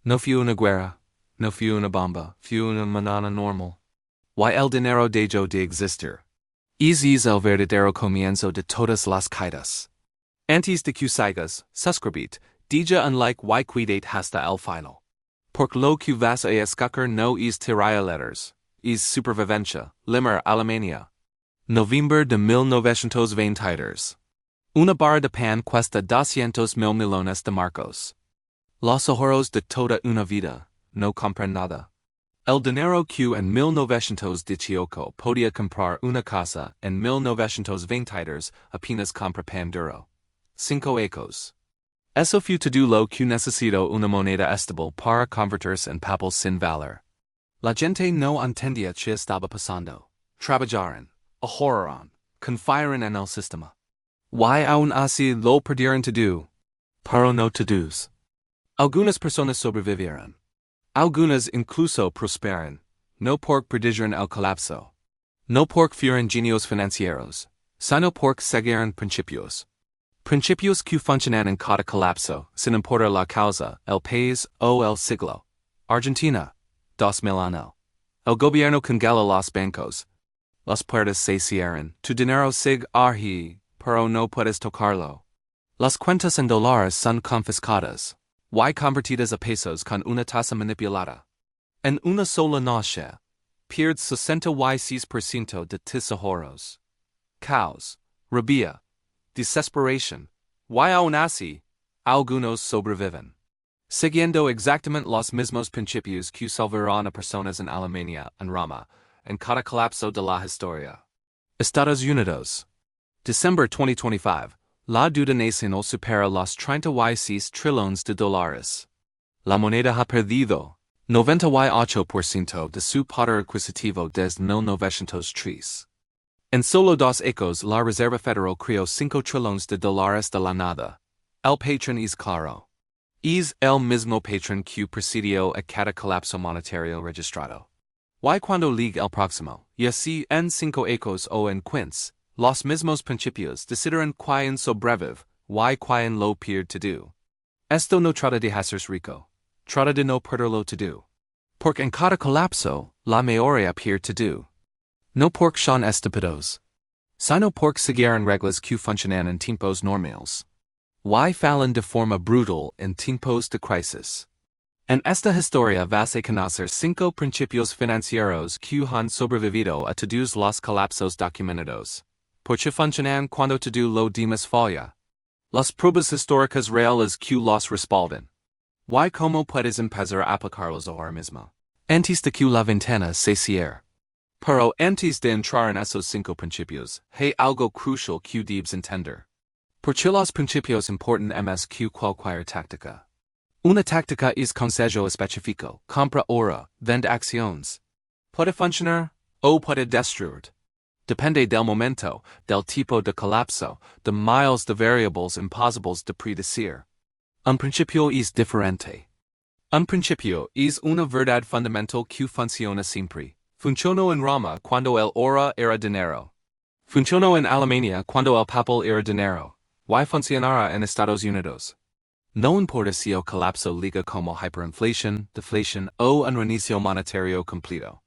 No fue una guerra, no fue una bomba, fue una manana normal. Y el dinero dejó de existir. Es el verdadero comienzo de todas las caídas. Antes de que sigas, suscribit, deja un like y cuidate hasta el final. Porque lo que vas a escuchar no es tiraya letters, es supervivencia, Limmer, Alemania. November de 1920. Una barra de pan cuesta 200,000 millones de marcos. Los ahorros de toda una vida, no compran nada. El dinero que en 1918 podía comprar una casa en 1920 apenas compra pan duro. 5 ecos. Eso fue todo lo que necesito una moneda estable para convertirse en papel sin valor. La gente no entendía que estaba pasando. Trabajaron, ahorraron, confiaron en el sistema. Y aún así lo perdieron todo. Pero no todos. Algunas personas sobrevivieron. Algunas incluso prosperan, no porque perdieron el colapso. No porque fueron genios financieros, sino porque siguieron principios. Principios que funcionan en cada colapso, sin importar la causa, el país o el siglo. Argentina, 2000 años. El gobierno congela los bancos. Las puertas se cierran, tu dinero sigue ahí, pero no puedes tocarlo. Las cuentas en dólares son confiscadas. Y convertidas a pesos con una tasa manipulada. En una sola noche, pierdes 66% de tus ahorros. Caos, rabia, desesperación, y aún así, algunos sobreviven. Siguiendo exactamente los mismos principios que salvaron a personas en Alemania en Roma, en cada colapso de la historia. Estados Unidos. December 2025. La deuda nacional supera los 36 trillones de dólares. La moneda ha perdido 98% de su poder adquisitivo desde 1903. En solo 2 ecos la Reserva Federal creó 5 trillones de dólares de la nada. El patrón es claro. Es el mismo patrón que presidió a cada colapso monetario registrado. Y cuando ligue el próximo, ya sea en 5 ecos o en quince, los mismos principios decidirán quién sobrevive, y quién lo pierde todo. Esto no trata de hacerse rico, trata de no perderlo todo. Porque en cada colapso, la mayoría pierde todo. No porque son estúpidos, sino porque siguieron reglas que funcionan en tiempos normales. Y fallan de forma brutal en tiempos de crisis. En esta historia vas a conocer 5 principios financieros que han sobrevivido a todos los colapsos documentados. Porque funcionan cuando todo lo demás falla. Las pruebas históricas reales que los respaldan. Y cómo puedes empezar a aplicarlos ahora mismo. Antes de que la ventana se cierre. Pero antes de entrar en esos 5 principios, hay algo crucial que debes entender. Porque los principios importan más que cualquier táctica. Una táctica es consejo específico, compra ahora, vende acciones. Puede funcionar, o puede destruir. Depende del momento, del tipo de colapso, de miles de variables imposibles de predecir. Un principio es diferente. Un principio es una verdad fundamental que funciona siempre. Funcionó en Roma cuando el oro era dinero. Funcionó en Alemania cuando el papel era dinero. Y funcionará en Estados Unidos. No importa si el colapso liga como hyperinflación, deflación o un reinicio monetario completo.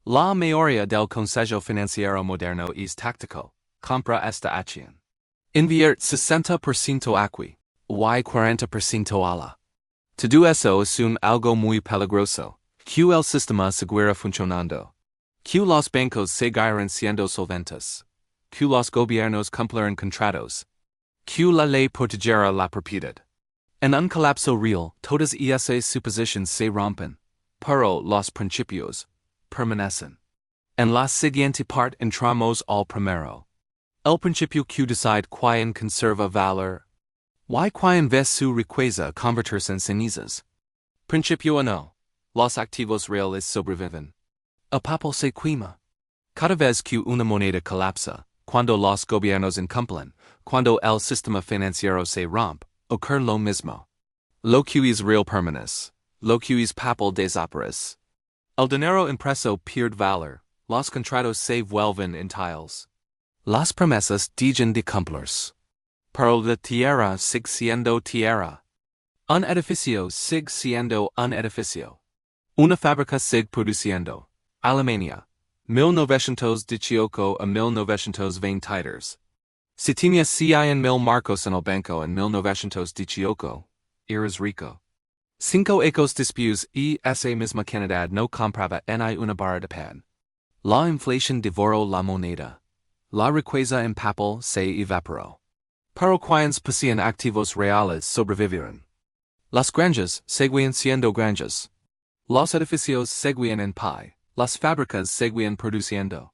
La mayoría del consejo financiero moderno es táctico, compra esta acción. Invierte 60% aquí, y 40% ala. Todo eso es algo muy peligroso, que el sistema seguirá funcionando. Que los bancos seguirán siendo solventes. Que los gobiernos cumplirán contratos. Que la ley protegerá la propiedad. En un colapso real, todas esas suposiciones se rompen, pero los principios permanecen. En la siguiente parte entramos al primero. El principio que decide quién conserva valor. Y quién ve su riqueza convertirse en cenizas. Principio 1. Los activos reales sobreviven. El papel se quema. Cada vez que una moneda colapsa, cuando los gobiernos incumplen, cuando el sistema financiero se rompe, ocurre lo mismo. Lo que es real permanece. Lo que es papel desaparece. El dinero impreso pierde valor. Los contratos se vuelven inútiles. Las promesas dejan de cumplirse. Pero la tierra sigue siendo tierra. Un edificio sigue siendo un edificio. Una fábrica sigue produciendo. Alemania. 1918 a 1920. Si tenía 100,000 marcos en el banco en 1918, eras rico. Cinco después y esa misma cantidad no compraba ni una barra de pan. La inflación devoró la moneda. La riqueza en papel se evaporó. Pero quienes poseían activos reales sobrevivieron. Las granjas seguían siendo granjas. Los edificios seguían en pie. Las fábricas seguían produciendo.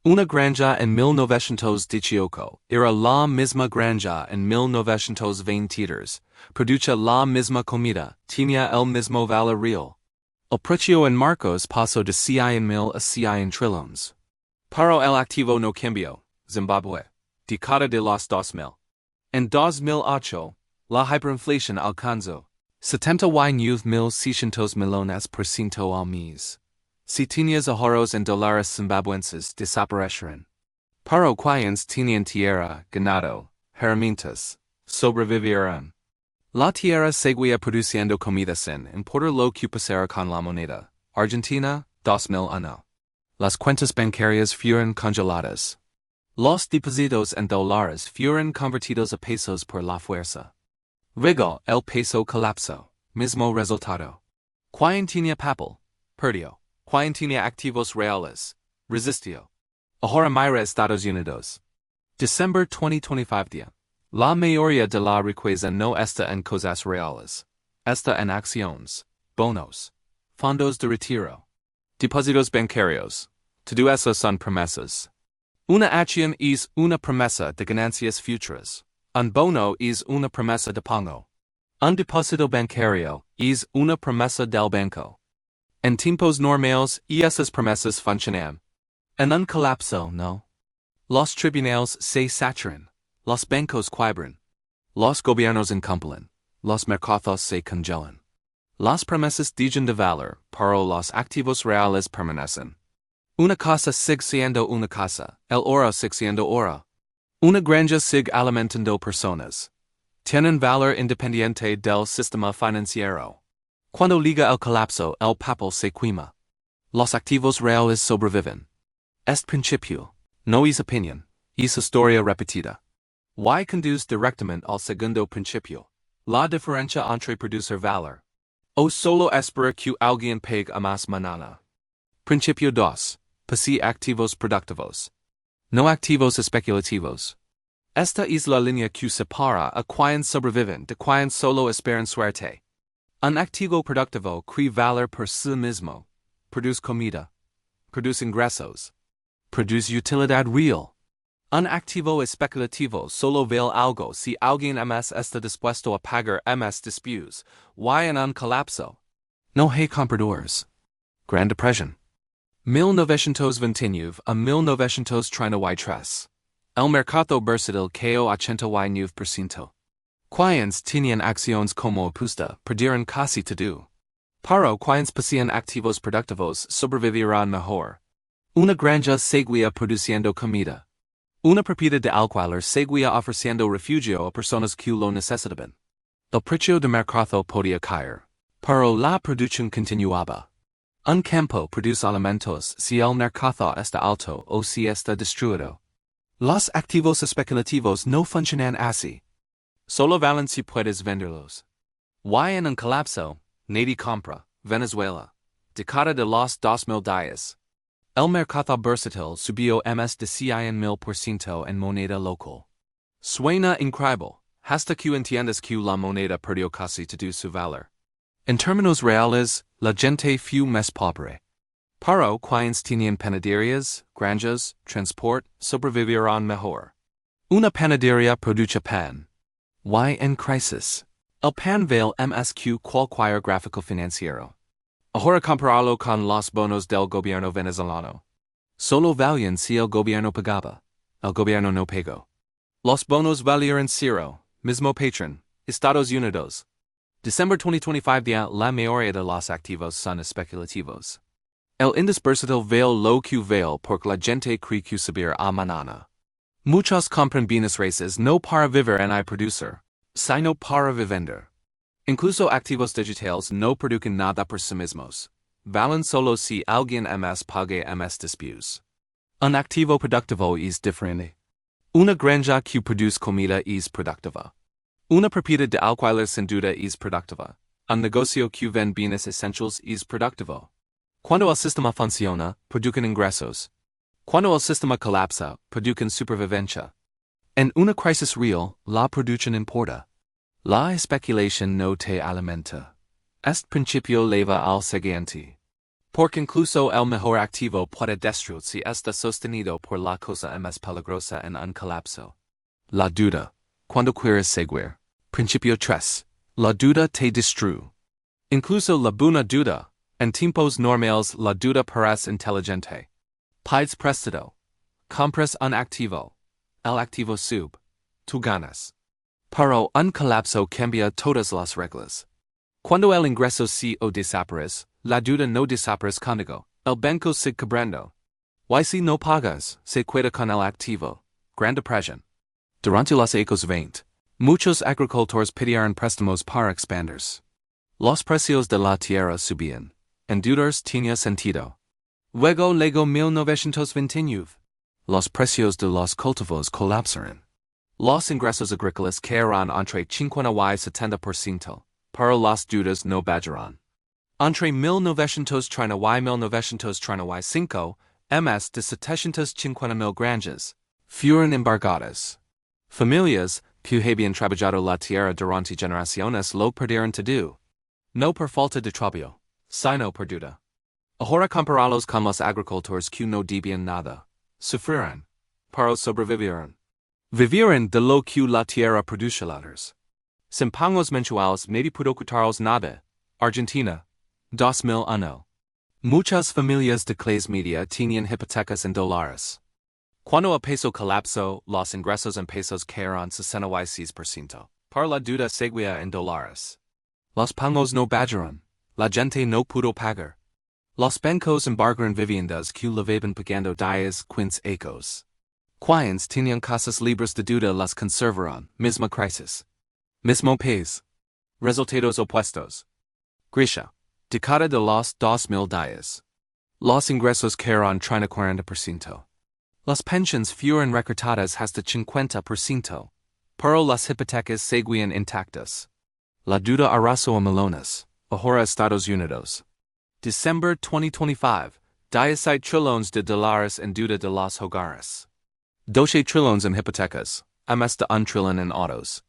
Una granja en 1918 era la misma granja en 1920. Produce la misma comida, tenía el mismo valor real. El precio en marcos pasó de 100,000 a 100 trillones. Pero el activo no cambió. Zimbabue. Década de los 2000. En 2008, la hiperinflación alcanzó 79,600 millones por ciento al mes. Si tenías ahorros en dólares zimbabuenses desaparecieron. Pero quienes tenían tierra, ganado, herramientas, sobrevivieron. La tierra seguía produciendo comida sin importar lo que pasara con la moneda. Argentina, 2001. Las cuentas bancarias fueron congeladas. Los depósitos en dólares fueron convertidos a pesos por la fuerza. Regal, el peso colapsó. Mismo resultado. Quien tenía papel, perdió. Quien tenía activos reales, resistió. Ahora mira Estados Unidos. December 2025 día. La mayoría de la riqueza no está en cosas reales. Está en acciones, bonos, fondos de retiro, depósitos bancarios. Todo eso son promesas. Una acción es una promesa de ganancias futuras. Un bono es una promesa de pago. Un depósito bancario es una promesa del banco. En tiempos normales, esas promesas funcionan. En un colapso, no. Los tribunales se saturan. Los bancos quiebran. Los gobiernos incumplen. Los mercados se congelan. Las promesas dejan de valor, pero los activos reales permanecen. Una casa sigue siendo una casa, el oro sigue siendo oro. Una granja sigue alimentando personas. Tienen valor independiente del sistema financiero. Cuando llega el colapso, el papel se quema. Los activos reales sobreviven. Este principio no es opinión, es historia repetida. Y conduce directamente al segundo principio. La diferencia entre producir valor. O solo espera que alguien pague a más mañana. Principio 2. Posee activos productivos. No activos especulativos. Esta es la línea que separa a quienes sobreviven de quienes solo esperan suerte. Un activo productivo crea valor por sí mismo. Produce comida. Produce ingresos. Produce utilidad real. Un activo especulativo solo vale algo si alguien más está dispuesto a pagar más después. Y en un colapso. No hay compradores. Gran Depresión. 1929 a 1933. El mercado bursátil cayó 89%. Quienes tenían acciones como apuesta perdieron casi todo. Pero quienes poseían activos productivos sobrevivieron mejor. Una granja seguía produciendo comida. Una propiedad de alquiler seguía ofreciendo refugio a personas que lo necesitaban. El precio de mercado podía caer, pero la producción continuaba. Un campo produce alimentos si el mercado está alto o si está destruido. Los activos especulativos no funcionan así. Solo valen si puedes venderlos. Y en un colapso, nadie compra. Venezuela. Década de los 2010. El mercado bursátil subió más de 100,000% en moneda local. Suena increíble, hasta que entiendes que la moneda perdió casi todo su valor. En términos reales, la gente fue más pobre. Pero quienes tenían panaderías, granjas, transport, sobrevivieron mejor. Una panadería produce pan. Y en crisis. El pan vale más que cualquier gráfico financiero. Ahora compararlo con los bonos del gobierno venezolano. Solo valían si el gobierno pagaba. El gobierno no pagó. Los bonos valieron cero, mismo patrón, Estados Unidos. December 2025 día la mayoría de los activos son especulativos. El índice bursátil vale lo que vale porque la gente cree que subir a mañana. Muchos compran bienes raíces no para vivir en producir, sino para vivender. Incluso activos digitales no producen nada por sí mismos. Valen solo si alguien más pague más dispus. Un activo productivo es diferente. Una granja que produce comida es productiva. Una propiedad de alquiler sin duda es productiva. Un negocio que vende bienes esenciales es productivo. Cuando el sistema funciona, producen ingresos. Cuando el sistema colapsa, producen supervivencia. En una crisis real, la producción importa. La especulación no te alimenta. Este principio lleva al siguiente. Porque incluso el mejor activo puede destruir si está sostenido por la cosa más peligrosa en un colapso. La duda. Cuando quieres seguir. Principio 3. La duda te destruye. Incluso la buena duda. En tiempos normales la duda parece inteligente. Pides prestado. Compras un activo. El activo sube. Tú ganas. Pero un colapso cambia todas las reglas. Cuando el ingreso sí o desaparece, la duda no desaparece contigo, el banco sigue cobrando. Y si no pagas, se queda con el activo. Gran Depresión. Durante los años 20, muchos agricultores pidieron préstamos para expandirse. Los precios de la tierra subían. Endeudar tenía sentido. Luego 1929. Los precios de los cultivos colapsaron. Los ingresos agrícolas caerán entre 50 y 70%, pero las deudas no bajarán. Entre 1930 y 1935, más de 750,000 granjas fueron embargadas. Familias que habían trabajado la tierra durante generaciones lo perdieron todo. No por falta de trabajo, sino por duda. Ahora comparados con los agricultores que no debían nada, sufrirán, pero sobrevivieron. Vivieron de lo que la tierra produce ladders. Sin pagos mensuales nadie pudo quitarlos nada. Argentina, 2001. Muchas familias de clase media tenían hipotecas en dólares. Cuando el peso colapsó, los ingresos en pesos cayeron 66%. Pero la deuda seguía en dólares. Los pagos no bajaron. La gente no pudo pagar. Los bancos embargaron viviendas que llevaban pagando 10, 15 años. Quienes tenían casas libres de deuda las conservaron. Misma crisis. Mismo país. Resultados opuestos. Grecia. Década de los 2010. Los ingresos cayeron 30-40%. Las pensiones fueron recortadas hasta 50%. Pero las hipotecas seguían intactas. La deuda arrasó a millones. Ahora Estados Unidos. December 2025. 17 trillones de dólares en deuda de los hogares. 12 trillones en hipotecas. Más de 1 trillón en autos.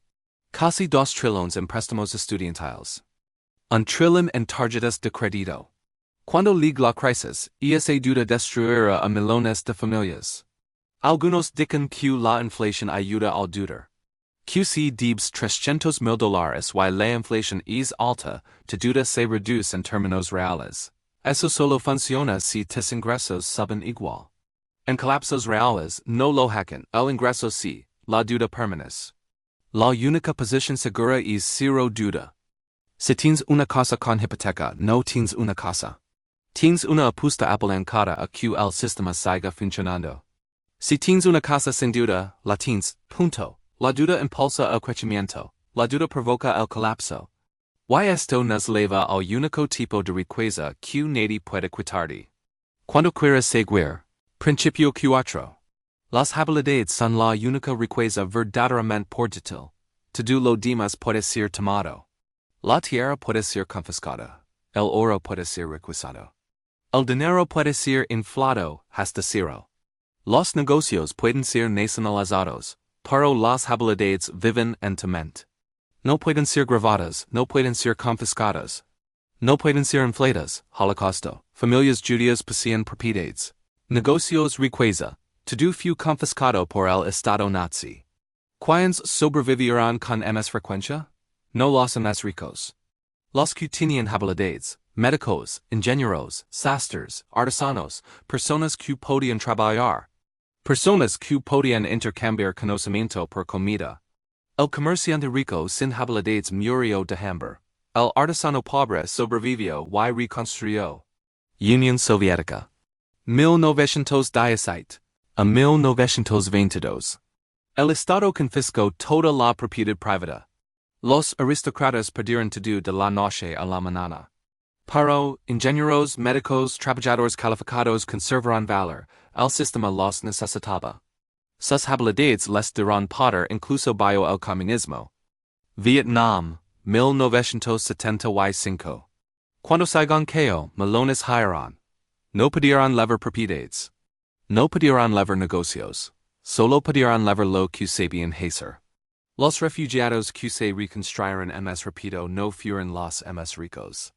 Casi 2 trillones en préstamos estudiantiles. 1 trillón en tarjetas de crédito. Cuando llegue la crisis, esa deuda destruirá a millones de familias. Algunos dicen que la inflación ayuda al deudor. Que si debes $300,000 y la inflación es alta, tu deuda se reduce en términos reales. Eso solo funciona si tus ingresos suben igual. En colapsos reales, no lo hacen, el ingreso sí, la deuda permanece. La única posición segura es cero deuda. Si tienes una casa con hipoteca, no tienes una casa. Tienes una apuesta apalancada a que el sistema siga funcionando. Si tienes una casa sin deuda, la tienes, punto. La deuda impulsa el crecimiento, la deuda provoca el colapso. Y esto nos lleva al único tipo de riqueza que nadie puede quitarte. Cuando quieres seguir. Principio 4. Las habilidades son la única riqueza verdaderamente portátil. Todo lo demás puede ser tomado. La tierra puede ser confiscada. El oro puede ser requisado. El dinero puede ser inflado hasta cero. Los negocios pueden ser nacionalizados, pero las habilidades viven en tu mente. No pueden ser grabadas, no pueden ser confiscadas. No pueden ser infladas, holocausto, familias judías poseían propiedades. Negocios riqueza, todo fue confiscado por el Estado nazi. ¿Quiénes sobrevivirán con más frecuencia? No los más ricos. Los que tenían habilidades, médicos, ingenieros, sastres, artesanos, personas que podían trabajar. Personas que podían intercambiar conocimiento por comida. El comerciante rico sin habilidades murió de hambre. El artesano pobre sobrevivió y reconstruyó. Unión Soviética. 1917 a 1922. El Estado confiscó toda la propiedad privada. Los aristocratas perdieron todo de la noche a la mañana. Pero, ingenieros, médicos, trabajadores calificados conservaron valor, el sistema los necesitaba. Sus habilidades les dieron poder incluso bajo el comunismo. Vietnam, 1975. Cuando Saigon cayó, melones hieraron. No pudieron lever propiedades. No pudieron lever negocios. Solo pudieron lever lo que sabían hacer. Los refugiados que se reconstruyeron ms rápido no fueron los ms ricos.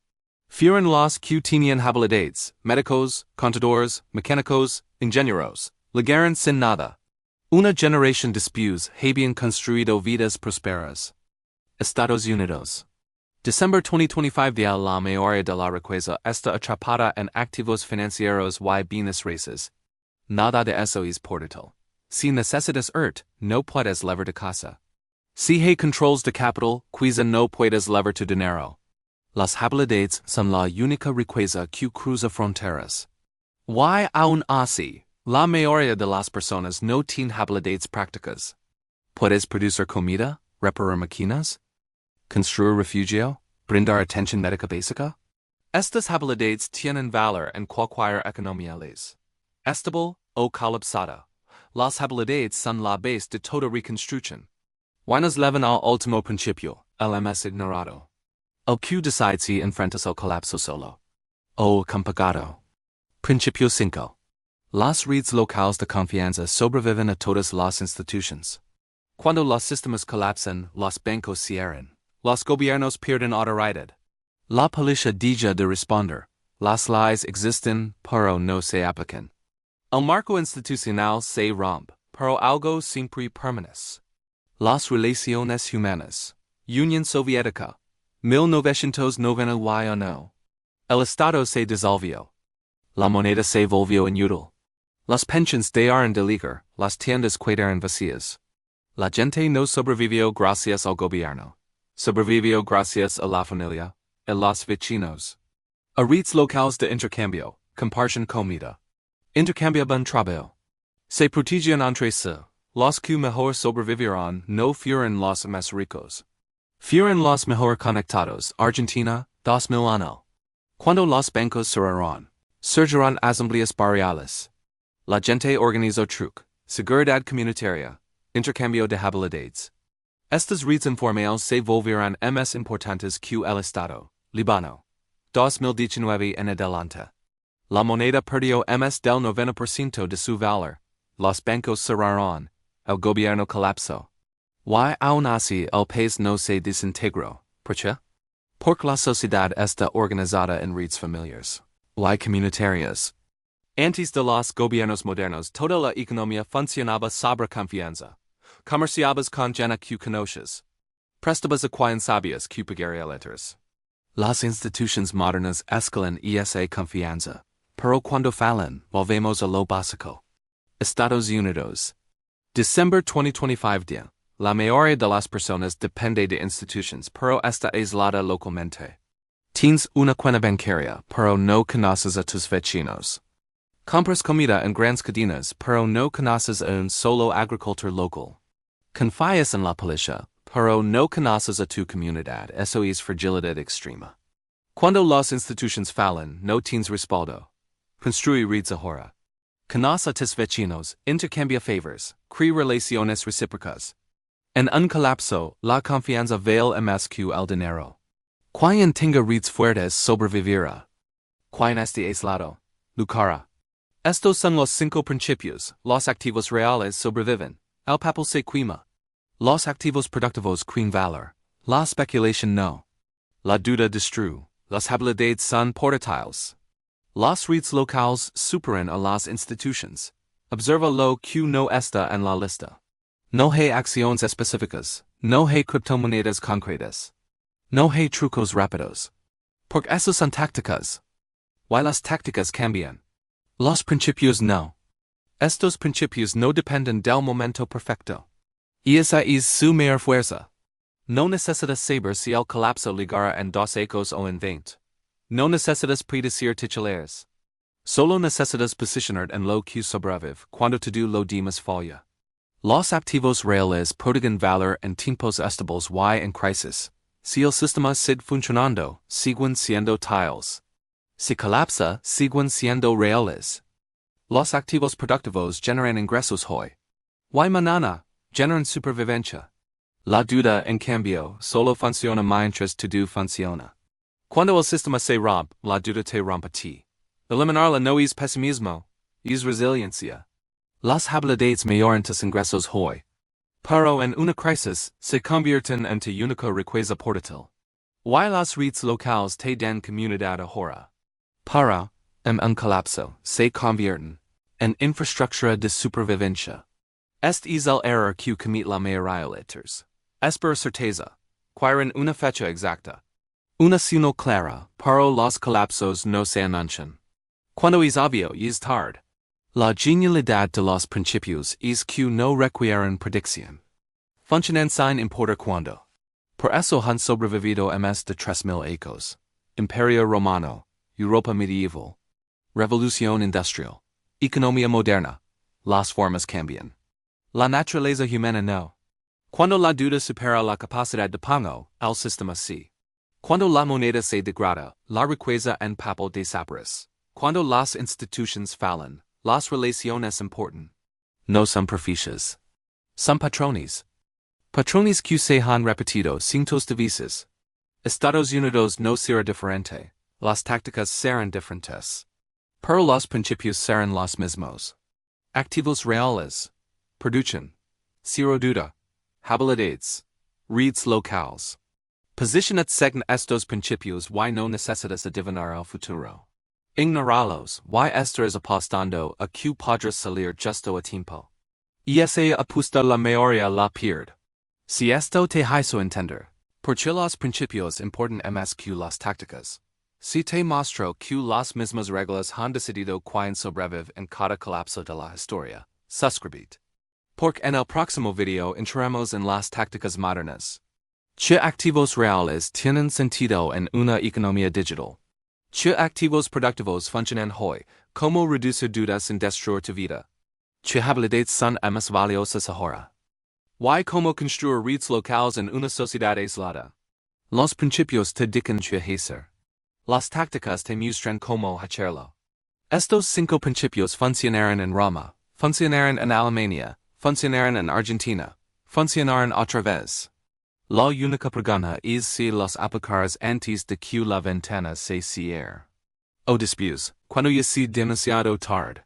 Fueron los que tenían habilidades, médicos, contadores, mecánicos, ingenieros, llegaron sin nada. Una generación después habían construido vidas prosperas. Estados Unidos. December 2025 de la mayoría de la riqueza está atrapada en activos financieros y bienes raíces. Nada de eso es portátil. Si necesitas no puedes lever de casa. Si hay controls de capital, quizá no puedes lever tu dinero. Las habilidades son la única riqueza que cruza fronteras. Y aún así, la mayoría de las personas no tienen habilidades prácticas. ¿Puedes producir comida, reparar máquinas, construir refugio, brindar atención médica básica? Estas habilidades tienen valor en cualquier economía. Estable o colapsada. Las habilidades son la base de toda reconstrucción. Nos llevan al último principio, el ms ignorado. El que decide si enfrentas el colapso solo. O compagado. Principio 5. Las redes locales de confianza sobreviven a todas las instituciones. Cuando los sistemas colapsan, los bancos cierran. Los gobiernos pierden autoridad. La policía deja de responder. Las leyes existen, pero no se aplican. El marco institucional se rompe, pero algo siempre permanece. Las relaciones humanas. Unión Soviética. 1991. El Estado se disolvió. La moneda se volvió inútil. Las pensiones dejaron de ligar, las tiendas quedaron vacías. La gente no sobrevivió gracias al gobierno. Sobrevivió gracias a la familia, a los vecinos. A redes locales de intercambio, comparten comida. Intercambiaban trabajo. Se protegían entre sí. Los que mejor sobrevivieron no fueron los más ricos. Fueron los mejor conectados. Argentina, 2001. Cuando los bancos cerraron, surgieron asambleas barriales. La gente organizó truc, seguridad comunitaria, intercambio de habilidades. Estas redes informales se volvieron más importantes que el Estado. Líbano. 2019 en adelante. La moneda perdió más del 90% de su valor. Los bancos cerraron. El gobierno colapsó. Y aún así el país no se desintegró. ¿Por qué? Porque la sociedad está organizada en redes familiares. Y comunitarias. Antes de los gobiernos modernos toda la economía funcionaba sobre confianza. Comerciabas con gente que conoces. Prestabas a quien sabías que pagaría letras. Las instituciones modernas escalan esa confianza. Pero cuando fallan, volvemos a lo básico. Estados Unidos. December 2025 día. La mayoría de las personas depende de instituciones, pero está aislada localmente. Tienes una cuenta bancaria, pero no conoces a tus vecinos. Compras comida en grandes cadenas, pero no conoces a un solo agricultor local. Confías en la policía, pero no conoces a tu comunidad. Eso es fragilidad extrema. Cuando las instituciones fallan, no tienes respaldo. Construye redes ahora. Conoce a tus vecinos, intercambia favors, crea relaciones recíprocas. En un colapso, la confianza vale más que el dinero. Quien tenga redes fuertes sobrevivirá. Quien esté aislado, luchará. Estos son los 5 principios. Los activos reales sobreviven. El papel se quema. Los activos productivos crean valor. La especulación no. La deuda destruye. Las habilidades son portátiles. Las redes locales superan a las instituciones. Observa lo que no está en la lista. No hay acciones específicas. No hay criptomonedas concretas. No hay trucos rápidos. Porque esos son tácticas. Y las tácticas cambian. Los principios no. Estos principios no dependen del momento perfecto. Y esa es su mayor fuerza. No necesitas saber si el colapso llegará en 2 años o en 20. No necesitas predecir titulares. Solo necesitas posicionar en lo que sobrevive cuando todo lo demás falla. Los activos reales prodigan valor en tiempos estables y en crisis. Si el sistema sigue funcionando, siguen siendo tales. Si colapsa, siguen siendo reales. Los activos productivos generan ingresos hoy. Y mañana, generan supervivencia. La deuda, en cambio, solo funciona mientras todo funciona. Cuando el sistema se rompe, la deuda te rompe a ti. Eliminarla no es pesimismo, es resiliencia. Las habilidades mejorantes ingresos hoy. Pero en una crisis, se convierten en tu única riqueza portátil. Y las redes locales te dan comunidad ahora. Para, en un colapso, se convierten en infraestructura de supervivencia. Este es el error que comete la mayoría de letters. Esperar certeza. Quieren una fecha exacta. Una sino clara, pero los colapsos no se anuncian. Cuando es obvio, es tarde. La genialidad de los principios es que no requieren predicción. Funcionan sin importar cuándo. Por eso han sobrevivido más de 3000 ecos. Imperio Romano, Europa medieval, Revolución Industrial, Economía moderna. Las formas cambian. La naturaleza humana no. Cuando la deuda supera la capacidad de pago, el sistema sí. Cuando la moneda se degrada, la riqueza en papel desaparece. Cuando las instituciones fallan, las relaciones importan. No son profetas. Son patrones. Patrones que se han repetido cientos de veces. Estados Unidos no será diferente. Las tácticas serán diferentes. Pero los principios serán los mismos. Activos reales. Producción. Cero duda. Habilidades. Redes locales. Posicionat según estos principios y no necesitas adivinar el futuro. Ignorarlos y estás apostando a que podrás salir justo a tiempo. Y esa apuesta la mayoría la pierde. Si esto te hizo entender, porque los principios importan más que las tácticas. Si te mostró que las mismas reglas han decidido quién sobrevive en cada colapso de la historia, suscribid. Porque en el próximo video entraremos en las tácticas modernas. ¿Qué activos reales tienen sentido en una economía digital? ¿Qué activos productivos funcionan hoy? ¿Cómo reducir dudas sin destruir tu vida? ¿Qué habilidades son más valiosas ahora? ¿Y cómo construir redes locales en una sociedad aislada? Los principios te dicen qué hacer. Las tácticas te muestran cómo hacerlo. Estos 5 principios funcionaron en Roma, funcionaron en Alemania, funcionaron en Argentina, funcionaron otra vez. La única pregunta es si los aplicares antes de que la ventana se cierre. O después, cuando ya sea demasiado tarde.